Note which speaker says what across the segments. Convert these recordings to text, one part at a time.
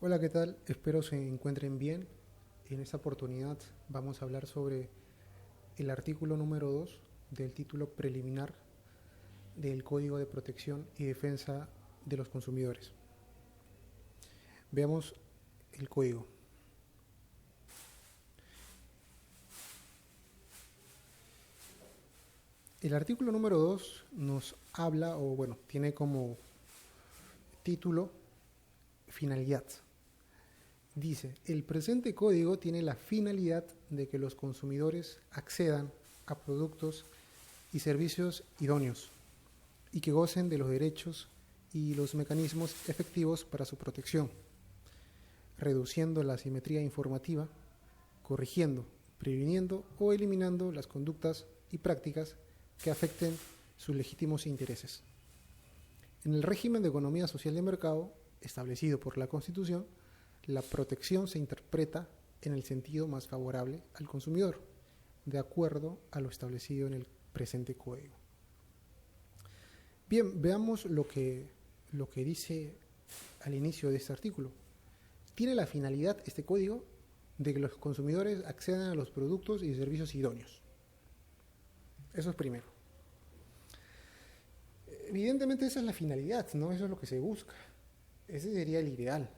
Speaker 1: Hola, ¿qué tal? Espero se encuentren bien. En esta oportunidad vamos a hablar sobre el artículo número 2 del título preliminar del Código de Protección y Defensa de los Consumidores. Veamos el código. El artículo número 2 nos habla, tiene como título finalidad. Dice, el presente código tiene la finalidad de que los consumidores accedan a productos y servicios idóneos y que gocen de los derechos y los mecanismos efectivos para su protección, reduciendo la asimetría informativa, corrigiendo, previniendo o eliminando las conductas y prácticas que afecten sus legítimos intereses. En el régimen de economía social de mercado establecido por la Constitución, la protección se interpreta en el sentido más favorable al consumidor, de acuerdo a lo establecido en el presente código. Bien, veamos lo que dice al inicio de este artículo. Tiene la finalidad este código de que los consumidores accedan a los productos y servicios idóneos. Eso es primero. Evidentemente esa es la finalidad, ¿no? Eso es lo que se busca. Ese sería el ideal,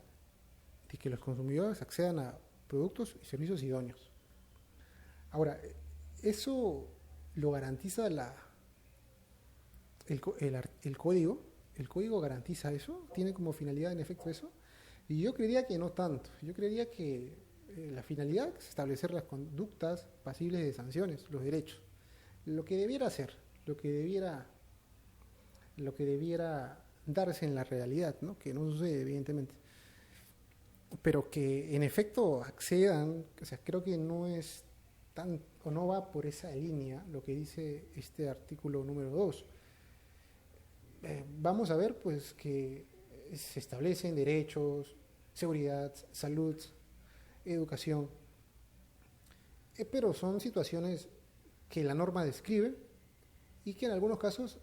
Speaker 1: de que los consumidores accedan a productos y servicios idóneos. Ahora, eso lo garantiza el código. El código garantiza eso, tiene como finalidad en efecto eso. Y yo creería que no tanto. Yo creería que la finalidad es establecer las conductas pasibles de sanciones, los derechos. Lo que debiera hacer, lo que debiera darse en la realidad, ¿no? Que no sucede evidentemente, pero que en efecto accedan. O sea, creo que no es tan, o no va por esa línea lo que dice este artículo número 2. Vamos a ver pues que se establecen derechos, seguridad, salud, educación, pero son situaciones que la norma describe y que en algunos casos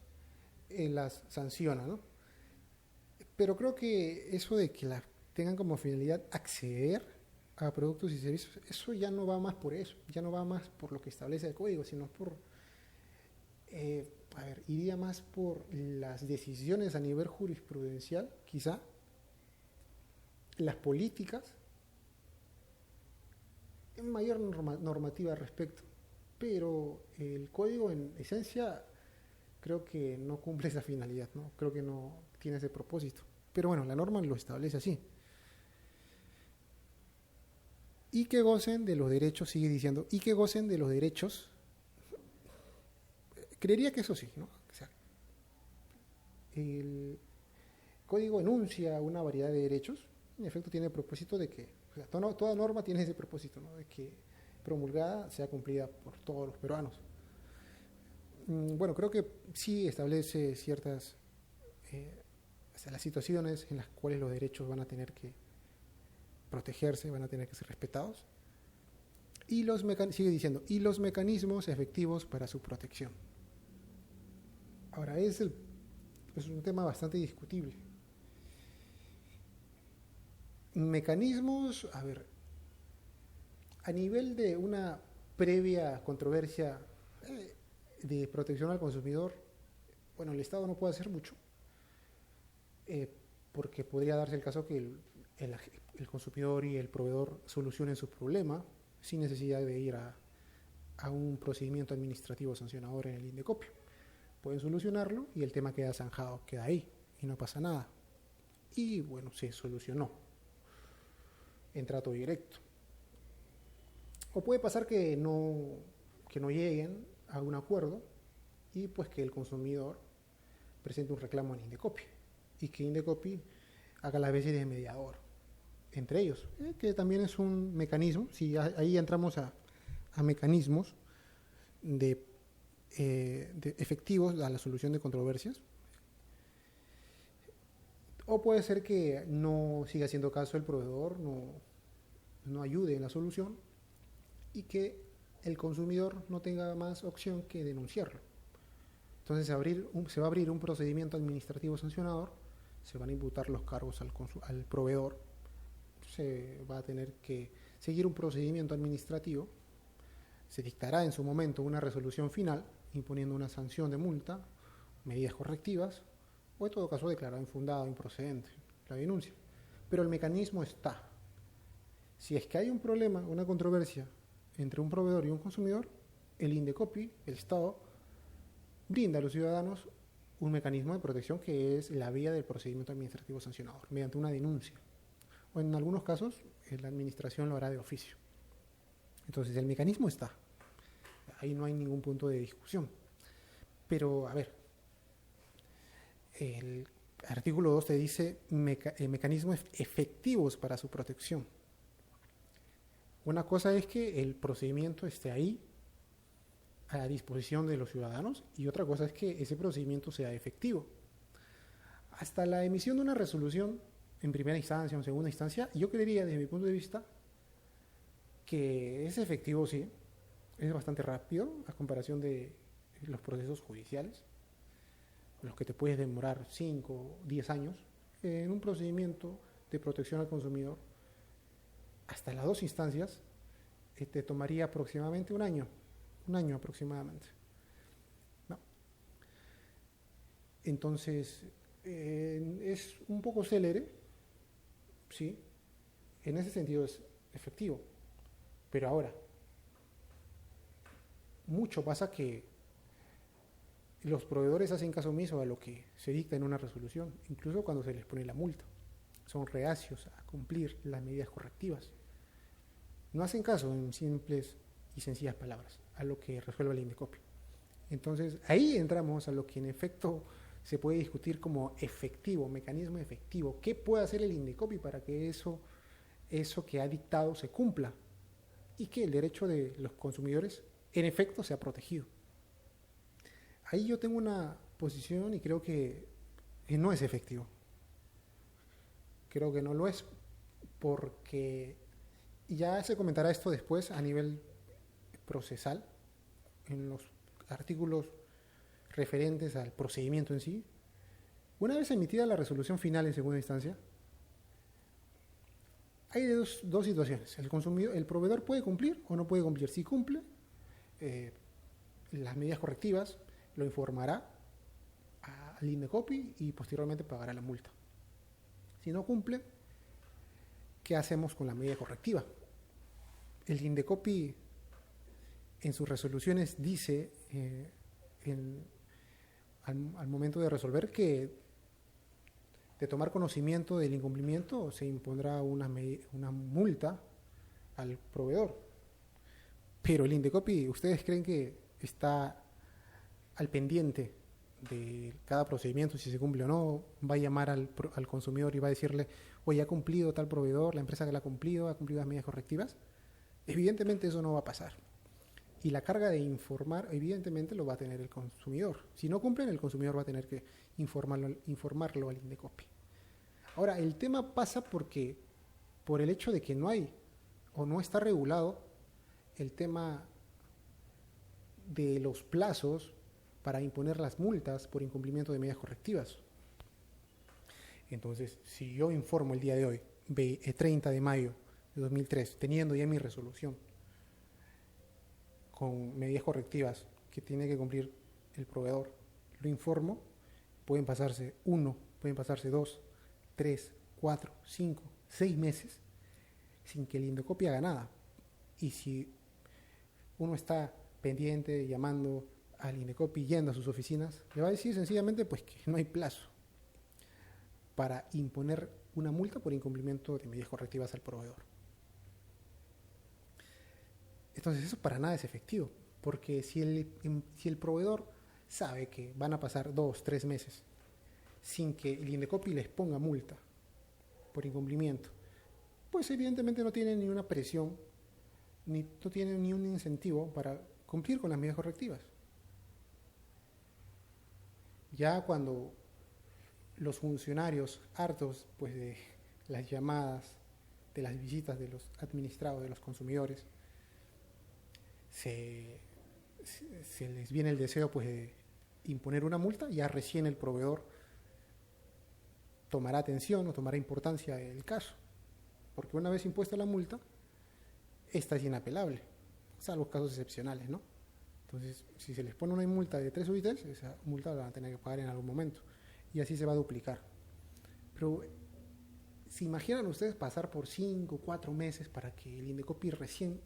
Speaker 1: las sanciona, ¿no? Pero creo que eso de que tengan como finalidad acceder a productos y servicios, eso ya no va más por eso, ya no va más por lo que establece el código, sino iría más por las decisiones a nivel jurisprudencial, quizá, las políticas, en mayor normativa al respecto. Pero el código en esencia creo que no cumple esa finalidad, ¿no? Creo que no tiene ese propósito. Pero bueno, la norma lo establece así. Y que gocen de los derechos, sigue diciendo, y que gocen de los derechos. Creería que eso sí, ¿no? O sea, el código enuncia una variedad de derechos, en efecto tiene el propósito de que, o sea, toda norma tiene ese propósito, ¿no? De que promulgada sea cumplida por todos los peruanos. Bueno, creo que sí establece ciertas las situaciones en las cuales los derechos van a tener que protegerse, van a tener que ser respetados. Y sigue diciendo, y los mecanismos efectivos para su protección. Ahora, es un tema bastante discutible. Mecanismos, a nivel de una previa controversia de protección al consumidor, bueno, el Estado no puede hacer mucho, porque podría darse el caso que el consumidor y el proveedor solucionen su problema sin necesidad de ir a un procedimiento administrativo sancionador en el Indecopio. Pueden solucionarlo y el tema queda zanjado, queda ahí y no pasa nada. Y bueno, se solucionó en trato directo. O puede pasar que no lleguen a un acuerdo y pues que el consumidor presente un reclamo en Indecopio y que Indecopio haga las veces de mediador entre ellos, que también es un mecanismo. Si ahí entramos a mecanismos de efectivos a la solución de controversias. O puede ser que no siga haciendo caso el proveedor, no ayude en la solución y que el consumidor no tenga más opción que denunciarlo. Entonces se va a abrir un procedimiento administrativo sancionador, se van a imputar los cargos al proveedor se va a tener que seguir un procedimiento administrativo, se dictará en su momento una resolución final imponiendo una sanción de multa, medidas correctivas, o en todo caso declarar infundada o improcedente la denuncia. Pero el mecanismo está. Si es que hay un problema, una controversia entre un proveedor y un consumidor, el Indecopi, el Estado, brinda a los ciudadanos un mecanismo de protección que es la vía del procedimiento administrativo sancionador, mediante una denuncia. O en algunos casos, la administración lo hará de oficio. Entonces, el mecanismo está. Ahí no hay ningún punto de discusión. Pero, a ver, el artículo 2 te dice mecanismos efectivos para su protección. Una cosa es que el procedimiento esté ahí a disposición de los ciudadanos y otra cosa es que ese procedimiento sea efectivo. Hasta la emisión de una resolución en primera instancia o en segunda instancia, yo creería desde mi punto de vista que es efectivo, sí, es bastante rápido a comparación de los procesos judiciales, los que te puedes demorar 5 o 10 años. En un procedimiento de protección al consumidor, hasta las 2 instancias, te tomaría aproximadamente un año aproximadamente. ¿No? Entonces, es un poco célere, sí, en ese sentido es efectivo, pero ahora, mucho pasa que los proveedores hacen caso omiso a lo que se dicta en una resolución, incluso cuando se les pone la multa. Son reacios a cumplir las medidas correctivas. No hacen caso en simples y sencillas palabras a lo que resuelve el Indecopi. Entonces, ahí entramos a lo que en efecto se puede discutir como efectivo, mecanismo efectivo. ¿Qué puede hacer el Indecopi para que eso que ha dictado se cumpla y que el derecho de los consumidores en efecto sea protegido? Ahí yo tengo una posición y creo que no es efectivo. Creo que no lo es porque ya se comentará esto después a nivel procesal en los artículos referentes al procedimiento en sí. Una vez emitida la resolución final en segunda instancia, hay dos situaciones. El proveedor puede cumplir o no puede cumplir. Si cumple las medidas correctivas, lo informará al Indecopi y posteriormente pagará la multa. Si no cumple, ¿qué hacemos con la medida correctiva? El Indecopi en sus resoluciones dice al momento de resolver que de tomar conocimiento del incumplimiento se impondrá una multa al proveedor. Pero el Indecopi, ¿ustedes creen que está al pendiente de cada procedimiento, si se cumple o no? ¿Va a llamar al consumidor y va a decirle, oye, ha cumplido tal proveedor, la empresa que la ha cumplido las medidas correctivas? Evidentemente eso no va a pasar. Y la carga de informar, evidentemente, lo va a tener el consumidor. Si no cumplen, el consumidor va a tener que informarlo al Indecopi. Ahora, el tema pasa por el hecho de que no hay o no está regulado el tema de los plazos para imponer las multas por incumplimiento de medidas correctivas. Entonces, si yo informo el día de hoy, 30 de mayo de 2003, teniendo ya mi resolución con medidas correctivas que tiene que cumplir el proveedor, lo informo, pueden pasarse 1, pueden pasarse 2, 3, 4, 5, 6 meses sin que el Indecopi haga nada. Y si uno está pendiente, llamando al Indecopi, yendo a sus oficinas, le va a decir sencillamente pues que no hay plazo para imponer una multa por incumplimiento de medidas correctivas al proveedor. Entonces eso para nada es efectivo, porque si el proveedor sabe que van a pasar 2, 3 meses sin que el Indecopi les ponga multa por incumplimiento, pues evidentemente no tiene ni una presión, no tiene ni un incentivo para cumplir con las medidas correctivas. Ya cuando los funcionarios hartos pues de las llamadas, de las visitas de los administrados, de los consumidores, se les viene el deseo pues de imponer una multa, ya recién el proveedor tomará atención o tomará importancia del caso. porque una vez impuesta la multa, esta es inapelable, salvo casos excepcionales, ¿no? Entonces, si se les pone una multa de 3 UITs, esa multa la van a tener que pagar en algún momento, y así se va a duplicar. Pero, ¿se imaginan ustedes pasar por 5 o 4 meses para que el Indecopi recién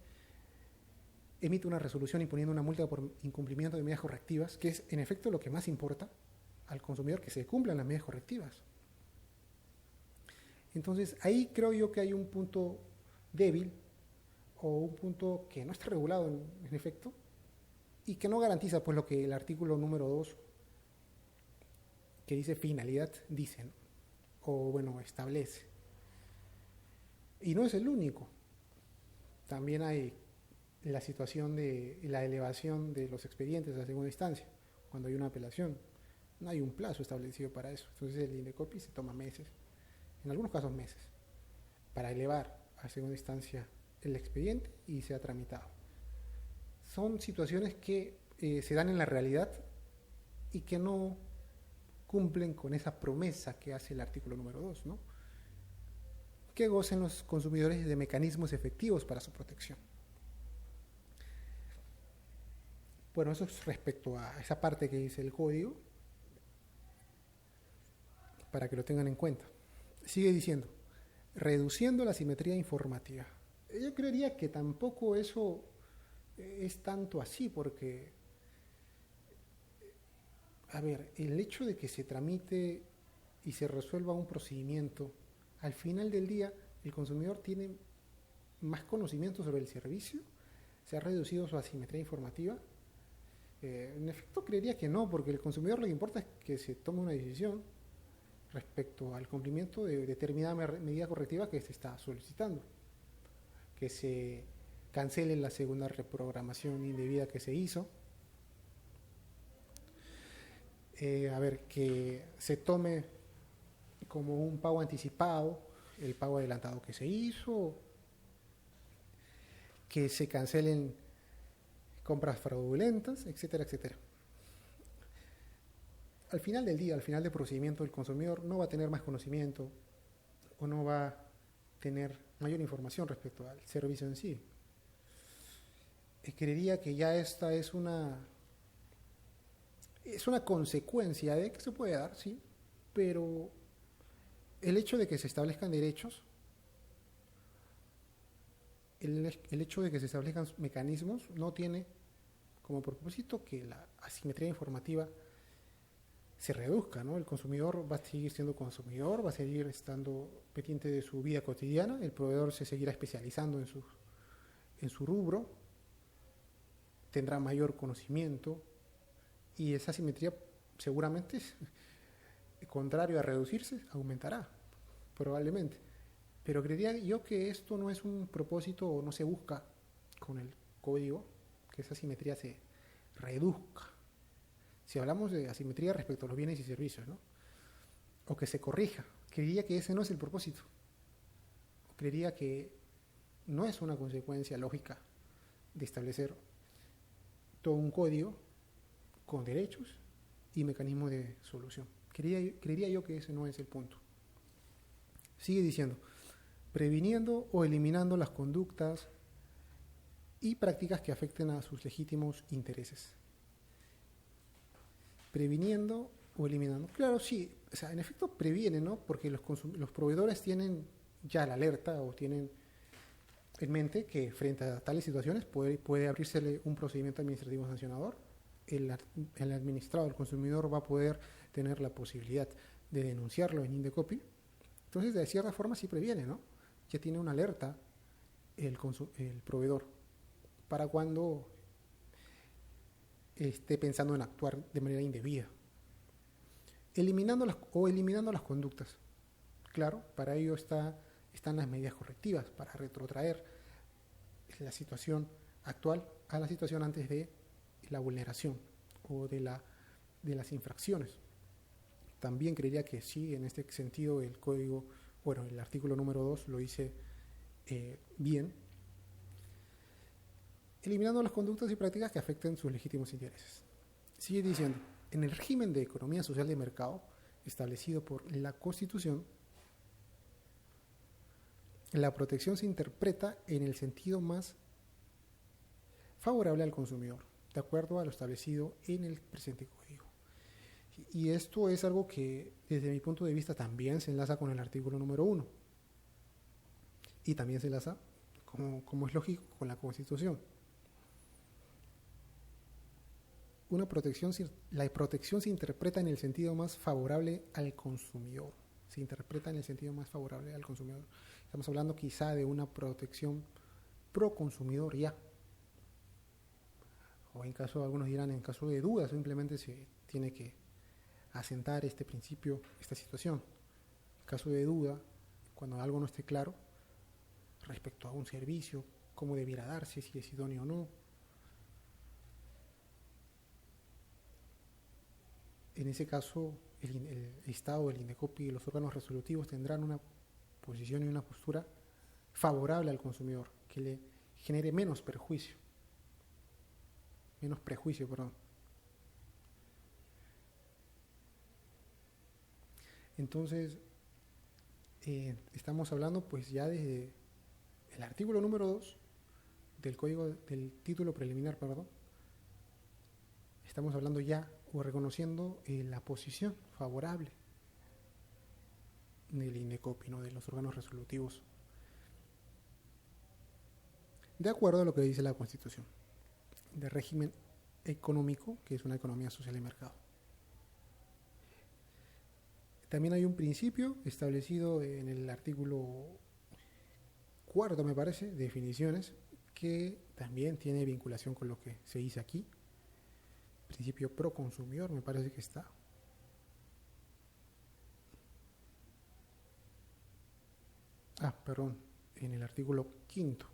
Speaker 1: emite una resolución imponiendo una multa por incumplimiento de medidas correctivas, que es en efecto lo que más importa al consumidor, que se cumplan las medidas correctivas? Entonces, ahí creo yo que hay un punto débil o un punto que no está regulado en efecto y que no garantiza pues lo que el artículo número 2, que dice finalidad, dice, ¿no? O bueno, establece. Y no es el único. También hay la situación de la elevación de los expedientes a segunda instancia, cuando hay una apelación. No hay un plazo establecido para eso. Entonces el Indecopi se toma meses, en algunos casos meses, para elevar a segunda instancia el expediente y sea tramitado. Son situaciones que se dan en la realidad y que no cumplen con esa promesa que hace el artículo número 2, ¿no? Que gocen los consumidores de mecanismos efectivos para su protección. Bueno, eso es respecto a esa parte que dice el código, para que lo tengan en cuenta. Sigue diciendo, reduciendo la simetría informativa. Yo creería que tampoco eso es tanto así, porque, a ver, el hecho de que se tramite y se resuelva un procedimiento, al final del día el consumidor tiene más conocimiento sobre el servicio, se ha reducido su asimetría informativa. En efecto, creería que no, porque el consumidor lo que importa es que se tome una decisión respecto al cumplimiento de determinada medida correctiva que se está solicitando, que se cancele la segunda reprogramación indebida que se hizo, a ver, que se tome como un pago anticipado el pago adelantado que se hizo, que se cancelen compras fraudulentas, etcétera, etcétera. Al final del día, al final del procedimiento, el consumidor no va a tener más conocimiento o no va a tener mayor información respecto al servicio en sí. Creería que ya esta es una consecuencia de que se puede dar, sí, pero el hecho de que se establezcan derechos, el hecho de que se establezcan mecanismos no tiene como propósito que la asimetría informativa se reduzca, ¿no? El consumidor va a seguir siendo consumidor, va a seguir estando pendiente de su vida cotidiana, el proveedor se seguirá especializando en su rubro, tendrá mayor conocimiento y esa asimetría seguramente, contrario a reducirse, aumentará, probablemente. Pero creería yo que esto no es un propósito o no se busca con el código, que esa asimetría se reduzca. Si hablamos de asimetría respecto a los bienes y servicios, ¿no? O que se corrija, creería que ese no es el propósito. Creería que no es una consecuencia lógica de establecer todo un código con derechos y mecanismos de solución. Creería yo que ese no es el punto. Sigue diciendo, previniendo o eliminando las conductas y prácticas que afecten a sus legítimos intereses. Previniendo o eliminando. Claro, sí, o sea, en efecto previene, ¿no? Porque los proveedores tienen ya la alerta o tienen en mente que frente a tales situaciones puede abrírsele un procedimiento administrativo sancionador. El administrado, el consumidor va a poder tener la posibilidad de denunciarlo en Indecopi. Entonces, de cierta forma sí previene, ¿no? Ya tiene una alerta el proveedor para cuando esté pensando en actuar de manera indebida. Eliminando las conductas. Claro, para ello están las medidas correctivas, para retrotraer la situación actual a la situación antes de la vulneración o de las infracciones. También creería que sí, en este sentido el código, bueno, el artículo número 2 lo dice bien, eliminando las conductas y prácticas que afecten sus legítimos intereses. Sigue diciendo, en el régimen de economía social de mercado establecido por la Constitución, la protección se interpreta en el sentido más favorable al consumidor, de acuerdo a lo establecido en el presente código. Y esto es algo que desde mi punto de vista también se enlaza con el artículo número 1 y también se enlaza, como es lógico, con la Constitución. La protección se interpreta en el sentido más favorable al consumidor. Se interpreta en el sentido más favorable al consumidor. Estamos hablando quizá de una protección pro consumidor ya. O en caso, algunos dirán, en caso de duda, simplemente se tiene que asentar este principio, esta situación. En caso de duda, cuando algo no esté claro respecto a un servicio, cómo debiera darse, si es idóneo o no. En ese caso, el Estado, el INDECOPI y los órganos resolutivos tendrán una posición y una postura favorable al consumidor, que le genere menos prejuicio. Entonces, estamos hablando pues ya desde el artículo número 2 del título preliminar, perdón. Estamos hablando ya o reconociendo la posición favorable del INDECOPI, ¿no? De los órganos resolutivos, de acuerdo a lo que dice la Constitución, de régimen económico, que es una economía social de mercado. También hay un principio establecido en el artículo 4, me parece, definiciones, que también tiene vinculación con lo que se dice aquí. Principio pro consumidor, me parece que está. Perdón, en el artículo 5,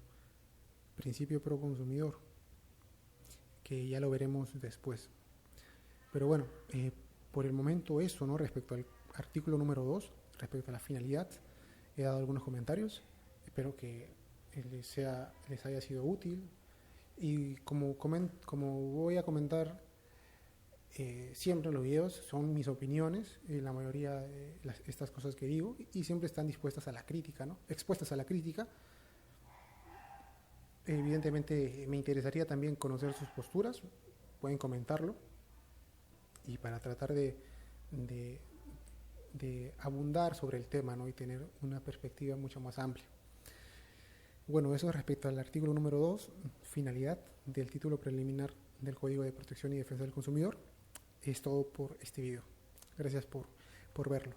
Speaker 1: principio pro consumidor, que ya lo veremos después. Pero bueno, por el momento eso, ¿no? Respecto al artículo número 2, respecto a la finalidad, he dado algunos comentarios. Espero que les haya sido útil. Y como voy a comentar siempre en los videos, son mis opiniones, la mayoría de estas cosas que digo, y siempre están dispuestas a la crítica, ¿no? Expuestas a la crítica. Evidentemente me interesaría también conocer sus posturas, pueden comentarlo, y para tratar de abundar sobre el tema, ¿no? Y tener una perspectiva mucho más amplia. Bueno, eso respecto al artículo número 2, finalidad del título preliminar del Código de Protección y Defensa del Consumidor. Es todo por este video. Gracias por verlo.